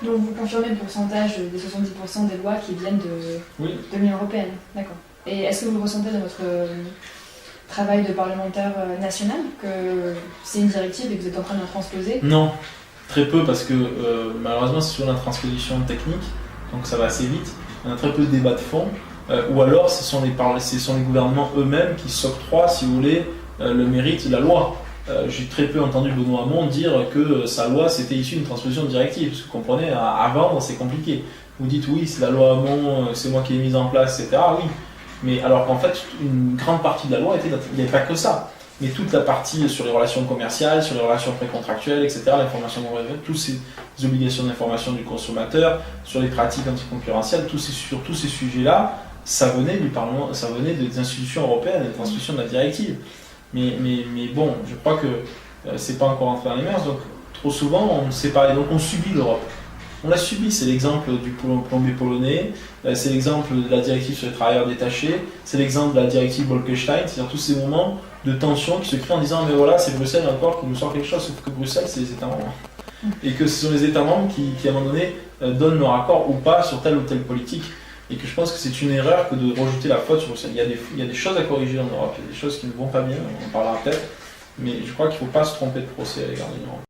Donc vous confirmez le pourcentage des 70% des lois qui viennent Oui. de l'Union européenne, d'accord. Et est-ce que vous le ressentez dans votre travail de parlementaire national, que c'est une directive et que vous êtes en train de la transposer? Non, très peu parce que malheureusement c'est sur la transposition technique, donc ça va assez vite. On a très peu de débats de fond, ou alors ce sont les gouvernements eux-mêmes qui s'octroient, si vous voulez, le mérite de la loi. J'ai très peu entendu Benoît Hamon dire que sa loi c'était issu d'une transposition de directive, parce que vous comprenez, à vendre c'est compliqué. Vous dites oui, c'est la loi Hamon, c'est moi qui l'ai mise en place, etc. Oui, mais alors qu'en fait une grande partie de la loi il n'y avait pas que ça. Mais toute la partie sur les relations commerciales, sur les relations précontractuelles, etc., l'information toutes ces obligations d'information du consommateur, sur les pratiques anticoncurrentielles, sur tous ces sujets-là, ça venait du Parlement, ça venait des institutions européennes, des transpositions de la directive. Mais bon, je crois que c'est pas encore entré dans les mœurs, donc trop souvent on s'est parlé, donc on subit l'Europe. On l'a subi, c'est l'exemple du plombier polonais, c'est l'exemple de la directive sur les travailleurs détachés, c'est l'exemple de la directive Bolkestein, c'est-à-dire tous ces moments de tension qui se créent en disant mais voilà, c'est Bruxelles encore qui nous sort quelque chose, sauf que Bruxelles c'est les États membres. Et que ce sont les États membres qui à un moment donné, donnent leur accord ou pas sur telle ou telle politique. Et que je pense que c'est une erreur que de rejeter la faute sur Bruxelles. Il y a des choses à corriger en Europe, il y a des choses qui ne vont pas bien, on en parlera peut-être, mais je crois qu'il ne faut pas se tromper de procès à l'égard de l'Europe.